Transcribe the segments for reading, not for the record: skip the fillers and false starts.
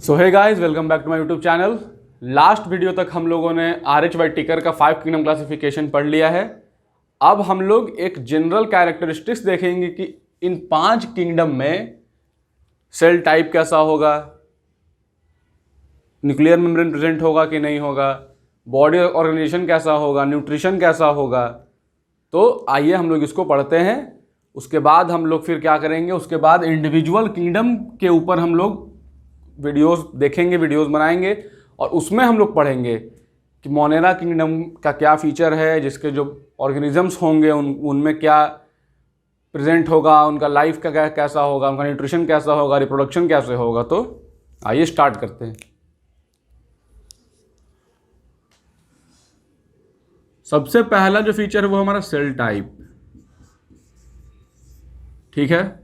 So hey guys, welcome back to my YouTube channel. Last video तक हम लोगों ने RH वाई टिकर का 5 किंगडम क्लासिफिकेशन पढ़ लिया है। अब हम लोग एक जनरल कैरेक्टरिस्टिक्स देखेंगे कि इन 5 किंगडम में सेल टाइप कैसा होगा, न्यूक्लियर मेम्ब्रेन प्रेजेंट होगा कि नहीं होगा, बॉडी ऑर्गेनाइजेशन कैसा होगा, न्यूट्रिशन कैसा होगा। तो आइए हम लोग इसको पढ़ते हैं। उसके बाद हम लोग फिर क्या करेंगे, उसके बाद इंडिविजुअल किंगडम के ऊपर हम लोग वीडियोस देखेंगे, वीडियोस बनाएंगे और उसमें हम लोग पढ़ेंगे कि मोनेरा किंगडम का क्या फीचर है, जिसके जो ऑर्गेनिजम्स होंगे उनमें क्या प्रेजेंट होगा, उनका लाइफ का कैसा होगा, उनका न्यूट्रिशन कैसा होगा, रिप्रोडक्शन कैसे होगा। तो आइए स्टार्ट करते हैं। सबसे पहला जो फीचर है वो हमारा सेल टाइप। ठीक है,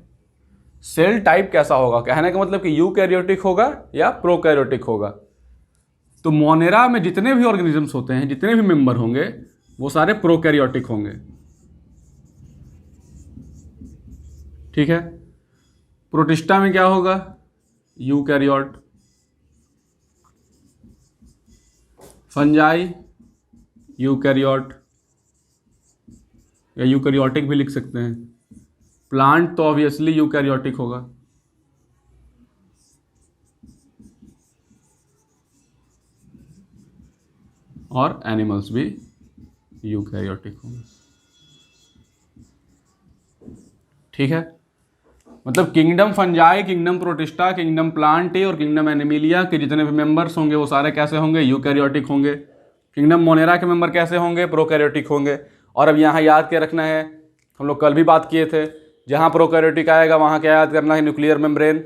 सेल टाइप कैसा होगा, कहने का मतलब कि यूकैरियोटिक होगा या प्रोकैरियोटिक होगा। तो मोनेरा में जितने भी ऑर्गेनिजम्स होते हैं, जितने भी मेंबर होंगे, वो सारे प्रोकैरियोटिक होंगे। ठीक है, प्रोटिस्टा में क्या होगा, यूकैरियोट। फंजाई यूकैरियोट या यूकैरियोटिक भी लिख सकते हैं। प्लांट तो ऑब्वियसली यूकैरियोटिक होगा। और एनिमल्स भी यूकैरियोटिक होंगे। ठीक है, मतलब kingdom fungi, kingdom protista, kingdom Plantae और किंगडम एनिमिलिया के जितने भी मेंबर्स होंगे वो सारे कैसे होंगे, यूकैरियोटिक होंगे। किंगडम मोनेरा के मेंबर कैसे होंगे, प्रोकैरियोटिक होंगे। और अब यहाँ याद क्या रखना है, हम लोग कल भी बात किए थे, जहाँ प्रोकैरियोटिक आएगा वहाँ क्या याद करना है, nuclear membrane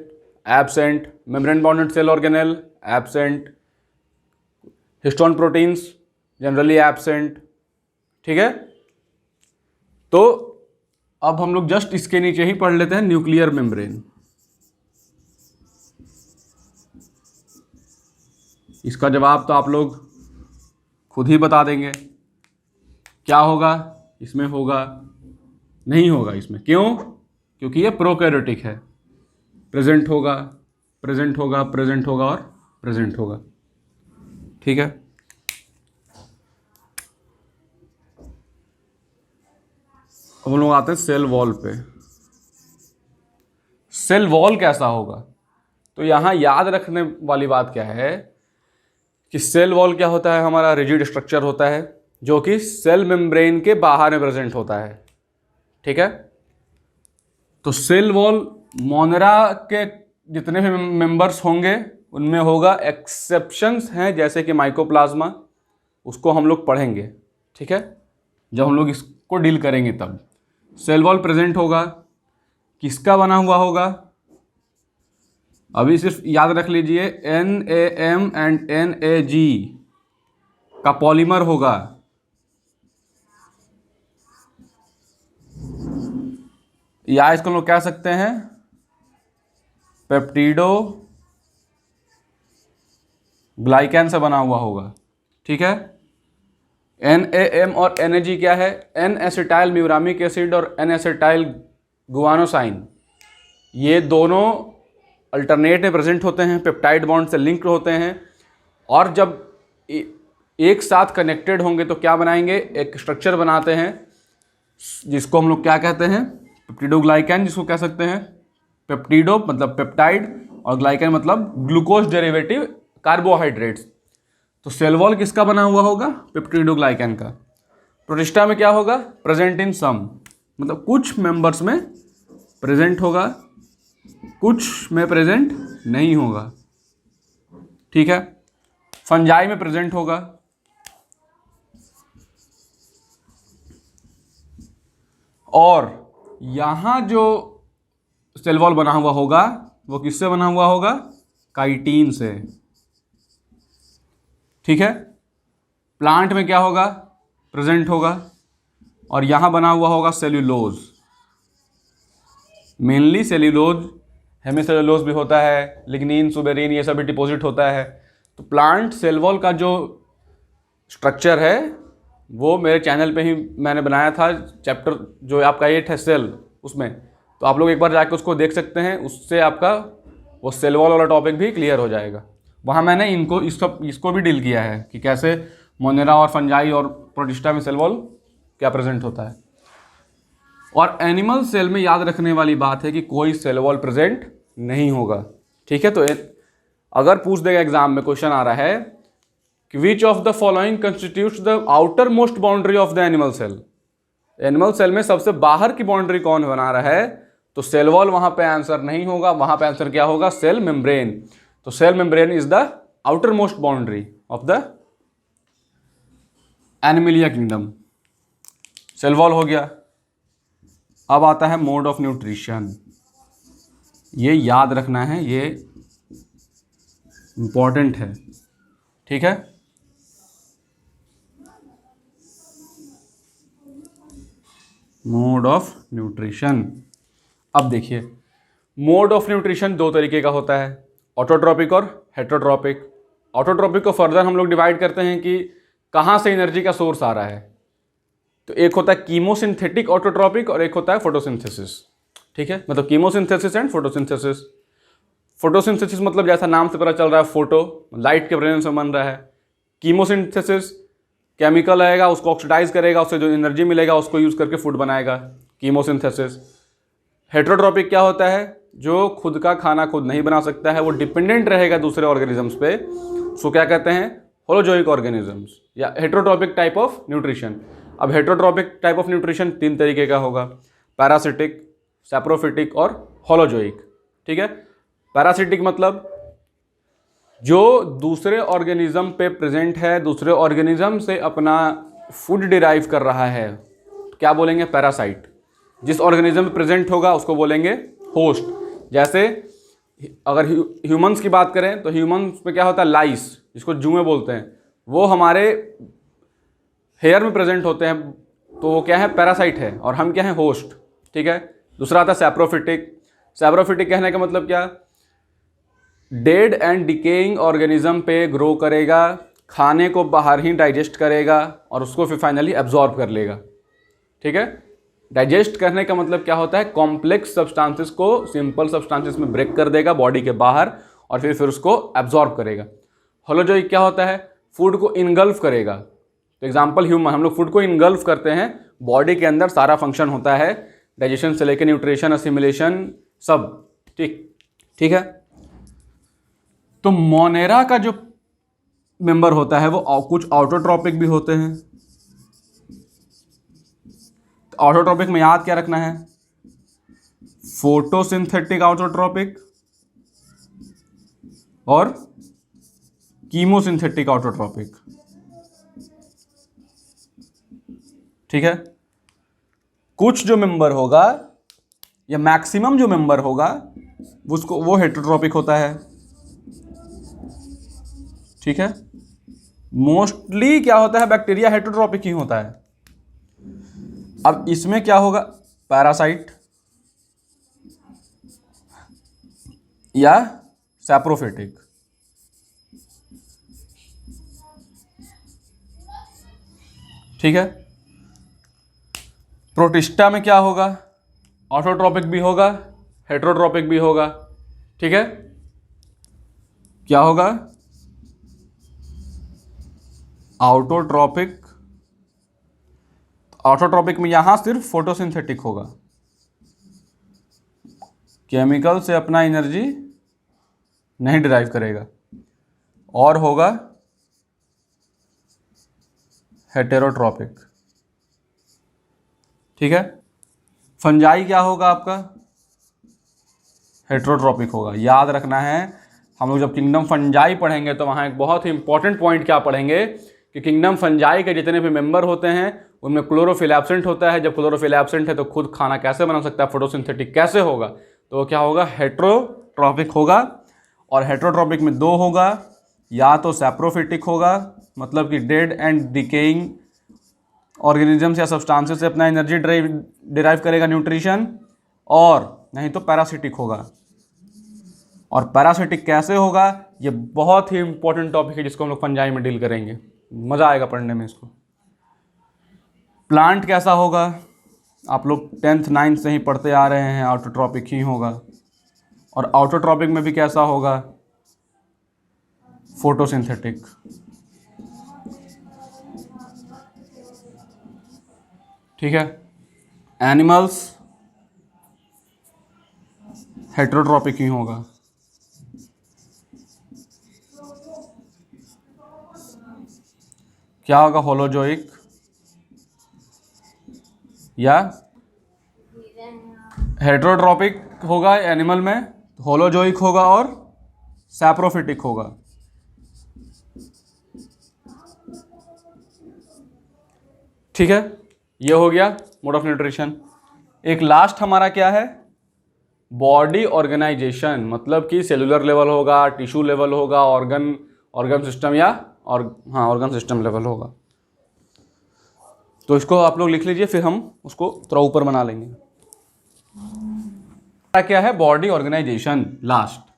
absent, membrane bounded cell organelle absent, histone proteins generally absent. ठीक है, तो अब हम लोग जस्ट इसके नीचे ही पढ़ लेते हैं न्यूक्लियर मेम्ब्रेन। इसका जवाब तो आप लोग खुद ही बता देंगे, क्या होगा इसमें, होगा नहीं होगा इसमें। क्यों? क्योंकि ये प्रोकैरियोटिक है। प्रेजेंट होगा, प्रेजेंट होगा, प्रेजेंट होगा और प्रेजेंट होगा। ठीक है, अब हम लोग आते हैं सेल वॉल पे। सेल वॉल कैसा होगा, तो यहां याद रखने वाली बात क्या है कि सेल वॉल क्या होता है, हमारा रिजिड स्ट्रक्चर होता है जो कि सेल मेम्ब्रेन के बाहर में प्रेजेंट होता है। ठीक है, तो सेल वॉल मोनेरा के जितने भी मेंबर्स होंगे उनमें होगा। एक्सेप्शंस हैं जैसे कि माइकोप्लाज्मा, उसको हम लोग पढ़ेंगे। ठीक है, जब हम लोग इसको डील करेंगे तब सेल वॉल प्रेजेंट होगा। किसका बना हुआ होगा, अभी सिर्फ याद रख लीजिए, NAM एंड NAG का पॉलीमर होगा। या इसको हम लोग कह सकते हैं पेप्टिडो ग्लाइकैन से बना हुआ होगा। ठीक है, NAM और NAG क्या है, N एसिटाइल म्यूरामिक एसिड और N एसिटाइल गुआनोसाइन। ये दोनों अल्टरनेट में प्रेजेंट होते हैं, पेप्टाइड बॉन्ड से लिंक्ड होते हैं। और जब एक साथ कनेक्टेड होंगे तो क्या बनाएंगे, एक स्ट्रक्चर बनाते हैं जिसको हम लोग क्या कहते हैं, पेप्टिडोग्लाइकैन, जिसको कह सकते हैं पेप्टिडो मतलब पेप्टाइड और ग्लाइकैन मतलब ग्लूकोज डेरिवेटिव कार्बोहाइड्रेट्स। तो सेल वॉल किसका बना हुआ होगा, पेप्टिडोग्लाइकैन का। प्रोटिस्टा में क्या होगा, प्रेजेंट इन सम, मतलब कुछ मेंबर्स में प्रेजेंट होगा, कुछ में प्रेजेंट नहीं होगा। ठीक है, फंजाई में प्रेजेंट होगा। और यहां जो सेल वॉल बना हुआ होगा वो किससे बना हुआ होगा, काइटिन से। ठीक है, प्लांट में क्या होगा, प्रेजेंट होगा। और यहां बना हुआ होगा सेल्यूलोज, मेनली सेल्यूलोज, हेमिसेल्यूलोज भी होता है, लिग्निन, सुबेरिन, ये सब भी डिपॉजिट होता है। तो प्लांट सेल वॉल का जो स्ट्रक्चर है वो मेरे चैनल पे ही मैंने बनाया था, चैप्टर जो आपका 8 है सेल, उसमें। तो आप लोग एक बार जाके उसको देख सकते हैं, उससे आपका वो सेल वॉल वाला टॉपिक भी क्लियर हो जाएगा। वहाँ मैंने इसको भी डील किया है कि कैसे मोनेरा और फंजाई और प्रोटिस्टा में सेल वॉल क्या प्रेजेंट होता है। और एनिमल सेल में याद रखने वाली बात है कि कोई सेल वॉल प्रेजेंट नहीं होगा, ठीक है। तो अगर पूछ देगा एग्जाम में, क्वेश्चन आ रहा है कि which of the following constitutes the outer most boundary of the animal cell, animal cell में सबसे बाहर की बाउंड्री कौन बना रहा है, तो सेल वॉल वहां पे आंसर नहीं होगा, वहां पे आंसर क्या होगा, सेल मेम्ब्रेन। तो cell membrane is the outer most boundary of the animalia kingdom. Cell wall हो गया। अब आता है मोड ऑफ न्यूट्रिशन। ये याद रखना है, ये इंपॉर्टेंट है, ठीक है। Mode of nutrition. अब देखिए, मोड ऑफ न्यूट्रिशन दो तरीके का होता है, ऑटोट्रॉपिक और हेटरोट्रॉपिक। ऑटोट्रॉपिक को फर्दर हम लोग डिवाइड करते हैं कि कहाँ से एनर्जी का सोर्स आ रहा है। तो एक होता है कीमोसिंथेटिक ऑटोट्रॉपिक और एक होता है फोटोसिंथेसिस, ठीक है। मतलब कीमोसिंथेसिस एंड फोटोसिंथेसिस। फोटोसिंथेसिस मतलब जैसा नाम से पता चल रहा है, फोटो लाइट के प्रेजेंस में बन रहा है। कीमोसिंथेसिस केमिकल आएगा, उसको ऑक्सीडाइज करेगा, उससे जो एनर्जी मिलेगा उसको यूज करके फूड बनाएगा, कीमोसिंथेसिस। हेटरोट्रॉपिक क्या होता है, जो खुद का खाना खुद नहीं बना सकता है, वो डिपेंडेंट रहेगा दूसरे ऑर्गेनिजम्स पे, उसको क्या कहते हैं, होलोजोइक ऑर्गेनिजम्स या हेटरोट्रॉपिक टाइप ऑफ न्यूट्रिशन। अब हेटरोट्रॉपिक टाइप ऑफ न्यूट्रिशन तीन तरीके का होगा, पैरासिटिक, सैप्रोफिटिक और होलोजोइक, ठीक है। पैरासिटिक मतलब जो दूसरे ऑर्गेनिज्म पे प्रेजेंट है, दूसरे ऑर्गेनिज्म से अपना फूड डिराइव कर रहा है, क्या बोलेंगे, पैरासाइट। जिस ऑर्गेनिज्म में प्रेजेंट होगा उसको बोलेंगे होस्ट। जैसे अगर ह्यूमंस की बात करें तो ह्यूमंस में क्या होता है, लाइस, जिसको जुएं बोलते हैं, वो हमारे हेयर में प्रेजेंट होते हैं, तो वो क्या है, पैरासाइट है, और हम क्या है, होस्ट, ठीक है। दूसरा आता है सैप्रोफिटिक। सैप्रोफिटिक कहने का मतलब क्या, डेड एंड डिकेइंग ऑर्गेनिज्म पे ग्रो करेगा, खाने को बाहर ही डाइजेस्ट करेगा और उसको फिर फाइनली एब्जॉर्ब कर लेगा, ठीक है। डाइजेस्ट करने का मतलब क्या होता है, कॉम्प्लेक्स सब्सटेंसेस को सिंपल सब्सटेंसेस में ब्रेक कर देगा बॉडी के बाहर और फिर उसको एब्जॉर्ब करेगा। होलोजोइक क्या होता है, फूड को इनगल्फ करेगा। तो एग्जांपल ह्यूमन, हम लोग फूड को इनगल्फ करते हैं, बॉडी के अंदर सारा फंक्शन होता है, डाइजेशन से लेकर न्यूट्रिशन, असिमिलेशन, सब, ठीक है। तो मोनेरा का जो मेंबर होता है वो कुछ ऑटोट्रॉपिक भी होते हैं। ऑटोट्रॉपिक में याद क्या रखना है, फोटोसिंथेटिक ऑटोट्रॉपिक और कीमोसिंथेटिक ऑटोट्रॉपिक, ठीक है। कुछ जो मेंबर होगा या मैक्सिमम जो मेंबर होगा उसको वो हेटरोट्रॉपिक होता है, ठीक है। मोस्टली क्या होता है, बैक्टीरिया हेटरोट्रॉपिक ही होता है। अब इसमें क्या होगा, पैरासाइट या सैप्रोफिटिक, ठीक है। प्रोटिस्टा में क्या होगा, ऑटोट्रॉपिक भी होगा, हेटरोट्रॉपिक भी होगा, ठीक है। क्या होगा, ऑटोट्रॉपिक। ऑटोट्रॉपिक में यहां सिर्फ फोटोसिंथेटिक होगा, केमिकल से अपना एनर्जी नहीं डिराइव करेगा, और होगा हेटेरोट्रॉपिक, ठीक है। फंजाई क्या होगा आपका, हेटेरोट्रॉपिक होगा। याद रखना है, हम लोग जब किंगडम फंजाई पढ़ेंगे तो वहाँ एक बहुत ही इंपॉर्टेंट पॉइंट क्या पढ़ेंगे कि किंगडम फंजाई के जितने भी मेंबर होते हैं उनमें क्लोरोफिल एब्सेंट होता है। जब क्लोरोफिल एब्सेंट है तो खुद खाना कैसे बना सकता है, फोटोसिंथेटिक कैसे होगा, तो वो क्या होगा, हेटेरोट्रॉपिक होगा। और हेटेरोट्रॉपिक में दो होगा, या तो सैप्रोफिटिक होगा, मतलब कि डेड एंड डिकेइंग ऑर्गेनिजम्स या सब्सटेंसेस से अपना एनर्जी डिराइव करेगा, न्यूट्रिशन, और नहीं तो पैरासिटिक होगा। और पैरासिटिक कैसे होगा, ये बहुत ही इंपॉर्टेंट टॉपिक है जिसको हम लोग फंजाई में डील करेंगे, मजा आएगा पढ़ने में इसको। प्लांट कैसा होगा, आप लोग 10th 9th से ही पढ़ते आ रहे हैं, ऑटोट्रॉपिक ही होगा। और ऑटोट्रॉपिक में भी कैसा होगा, फोटोसिंथेटिक। ठीक है। एनिमल्स हेटेरोट्रॉपिक ही होगा। क्या होगा, होलोजोइक या हेटेरोट्रॉपिक होगा एनिमल में, होलोजोइक होगा और सैप्रोफिटिक होगा। ठीक है, ये हो गया मोड ऑफ न्यूट्रिशन। एक लास्ट हमारा क्या है, बॉडी ऑर्गेनाइजेशन, मतलब कि सेलुलर लेवल होगा, टिश्यू लेवल होगा, ऑर्गन सिस्टम या ऑर्गन सिस्टम लेवल होगा। तो इसको आप लोग लिख लीजिए, फिर हम उसको थोड़ा ऊपर बना लेंगे। क्या है, बॉडी ऑर्गेनाइजेशन लास्ट।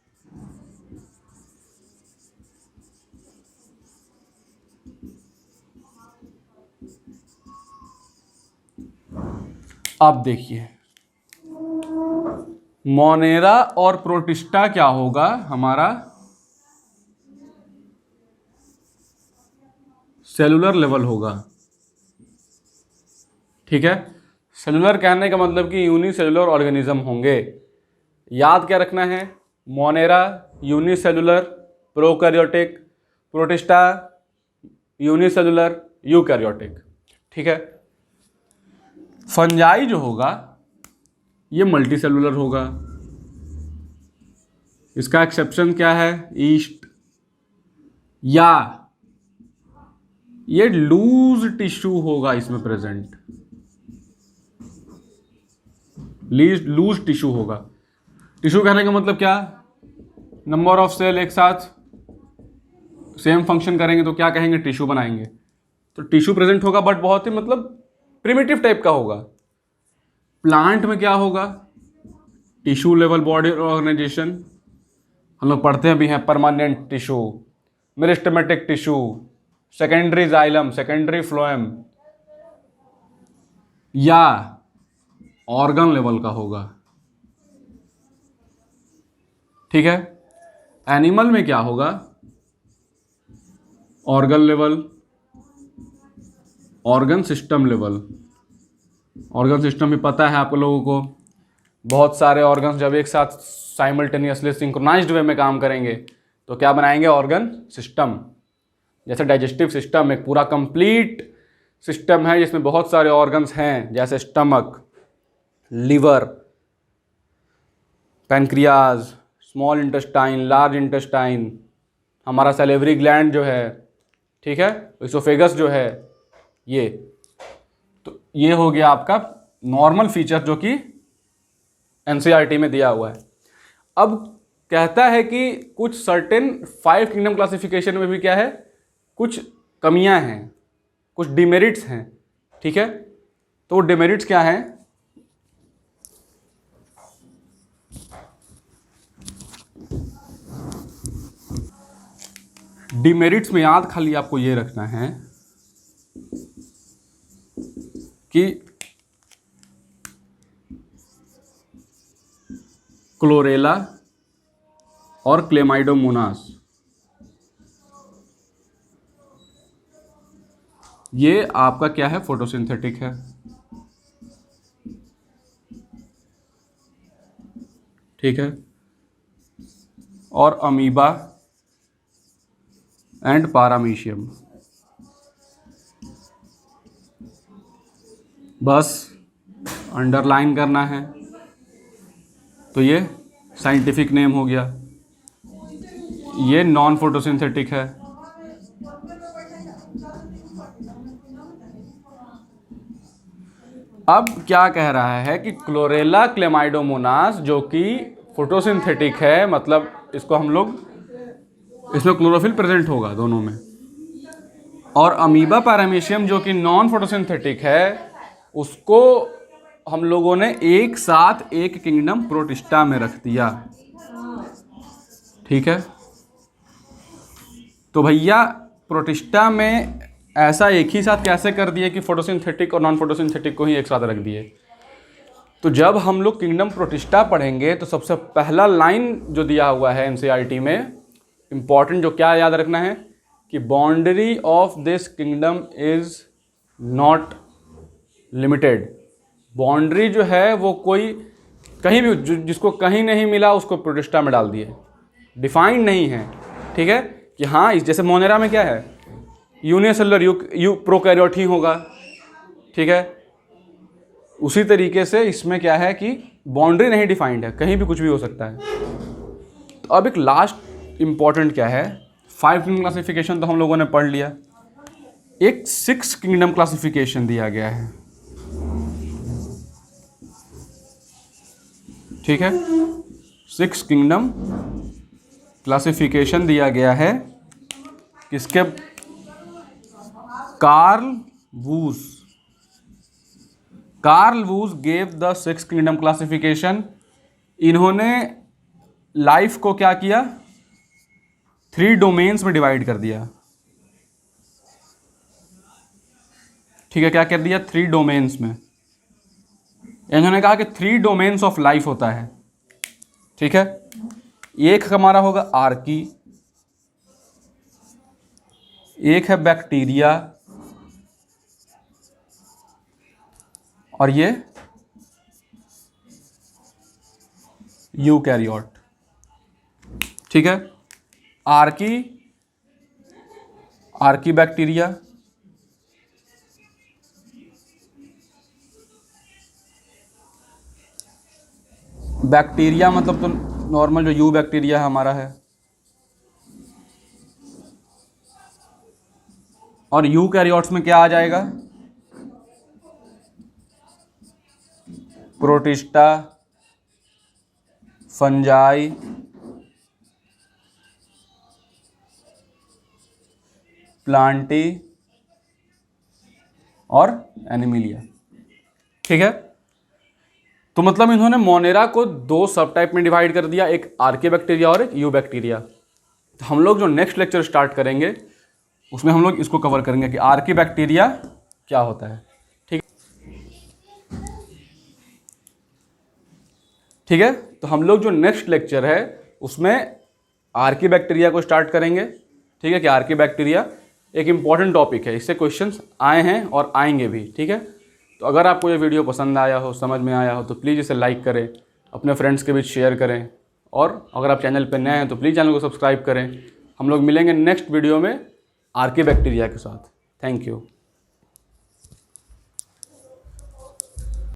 अब देखिए, मोनेरा और प्रोटिस्टा क्या होगा हमारा, सेलुलर लेवल होगा। ठीक है, सेलुलर कहने का मतलब कि यूनिसेलुलर ऑर्गेनिज्म होंगे। याद क्या रखना है, Monera unicellular prokaryotic, protista unicellular eukaryotic. ठीक है। फंजाई जो होगा ये मल्टी सेलुलर होगा। इसका एक्सेप्शन क्या है, ईस्ट, या ये लूज टिश्यू होगा इसमें प्रेजेंट, लूज टिश्यू होगा। टिश्यू कहने का मतलब क्या, नंबर ऑफ सेल एक साथ सेम फंक्शन करेंगे तो क्या कहेंगे, टिश्यू बनाएंगे। तो टिश्यू प्रेजेंट होगा, बट बहुत ही मतलब प्रिमिटिव टाइप का होगा। प्लांट में क्या होगा, टिश्यू लेवल बॉडी ऑर्गेनाइजेशन, हम लोग पढ़ते भी हैं, permanent tissue, meristematic tissue, secondary xylem, secondary phloem, या ऑर्गन लेवल का होगा। ठीक है। एनिमल में क्या होगा, organ level, organ system level. Organ system भी पता है आप लोगों को, बहुत सारे ऑर्गन्स जब एक साथ साइमल्टेनियसली सिंक्रोनाइज्ड वे में काम करेंगे तो क्या बनाएंगे, ऑर्गन सिस्टम। जैसे डाइजेस्टिव सिस्टम एक पूरा कंप्लीट सिस्टम है जिसमें बहुत सारे ऑर्गन्स हैं, जैसे stomach, liver, pancreas, small intestine, large intestine, हमारा सैलिवरी ग्लैंड जो है, ठीक है, इसोफेगस जो है, ये तो ये हो गया आपका नॉर्मल फीचर जो कि एनसीईआरटी में दिया हुआ है। अब कहता है कि कुछ सर्टेन 5 किंगडम क्लासिफिकेशन में भी क्या है, कुछ कमियां हैं, कुछ डिमेरिट्स हैं। ठीक है, तो डिमेरिट्स क्या हैं, डिमेरिट्स में याद खाली आपको ये रखना है कि क्लोरेला और क्लेमाइडोमोनास ये आपका क्या है, फोटोसिंथेटिक है। ठीक है, और अमीबा एंड पारामीशियम, बस अंडरलाइन करना है। तो ये साइंटिफिक नेम हो गया, ये नॉन फोटोसिंथेटिक है। अब क्या कह रहा है कि क्लोरेला क्लेमाइडोमोनास जो कि फोटोसिंथेटिक है, मतलब इसको हम लोग, इसमें क्लोरोफिल प्रेजेंट होगा दोनों में, और अमीबा पैरामीशियम जो कि नॉन फोटोसिंथेटिक है, उसको हम लोगों ने एक साथ एक किंगडम प्रोटिस्टा में रख दिया। ठीक है, तो भैया प्रोटिस्टा में ऐसा एक ही साथ कैसे कर दिए कि फोटोसिंथेटिक और नॉन फोटोसिंथेटिक को ही एक साथ रख दिए। तो जब हम लोग किंगडम प्रोटिस्टा पढ़ेंगे तो सबसे पहला लाइन जो दिया हुआ है एनसीईआरटी में, इम्पॉर्टेंट जो क्या याद रखना है कि boundary of this kingdom is not limited. Boundary जो है वो कोई कहीं भी जिसको कहीं नहीं मिला उसको प्रोटिस्टा में डाल दिए, डिफाइंड नहीं है। ठीक है कि हाँ इस जैसे मोनेरा में क्या है यूनिसेलुलर यू प्रोकैरियोट ही होगा। ठीक है, उसी तरीके से इसमें क्या है कि बाउंड्री नहीं डिफाइंड है, कहीं भी कुछ भी हो सकता है। तो अब एक लास्ट इंपॉर्टेंट क्या है, 5 किंगडम क्लासिफिकेशन तो हम लोगों ने पढ़ लिया, एक 6 किंगडम क्लासिफिकेशन दिया गया है। ठीक है, 6 किंगडम क्लासिफिकेशन दिया गया है किसके, Carl Woese gave the 6 kingdom classification. इन्होंने लाइफ को क्या किया, 3 डोमेन्स में डिवाइड कर दिया। ठीक है, क्या कर दिया, 3 डोमेन्स में। इन्होंने कहा कि 3 डोमेन्स ऑफ लाइफ होता है। ठीक है, एक हमारा होगा आर्की, एक है बैक्टीरिया, और ये यूकैरियोट। ठीक है, आर्की बैक्टीरिया, बैक्टीरिया मतलब तो नॉर्मल जो यू बैक्टीरिया हमारा है, और यूकैरियोट्स में क्या आ जाएगा, प्रोटिस्टा, फंजाई, प्लांटी और एनिमिलिया। ठीक है, तो मतलब इन्होंने मोनेरा को 2 सब टाइप में डिवाइड कर दिया, एक आर्के बैक्टीरिया और एक यू बैक्टीरिया। तो हम लोग जो नेक्स्ट लेक्चर स्टार्ट करेंगे उसमें हम लोग इसको कवर करेंगे कि आर्के बैक्टीरिया क्या होता है। ठीक है, तो हम लोग जो नेक्स्ट लेक्चर है उसमें आर्की बैक्टीरिया को स्टार्ट करेंगे। ठीक है, कि आर्की बैक्टीरिया एक इम्पॉर्टेंट टॉपिक है, इससे क्वेश्चंस आए हैं और आएंगे भी। ठीक है, तो अगर आपको ये वीडियो पसंद आया हो, समझ में आया हो, तो प्लीज़ इसे लाइक करें, अपने फ्रेंड्स के बीच शेयर करें, और अगर आप चैनल पर नए हैं तो प्लीज़ चैनल को सब्सक्राइब करें। हम लोग मिलेंगे नेक्स्ट वीडियो में आर्की बैक्टीरिया के साथ। Thank you.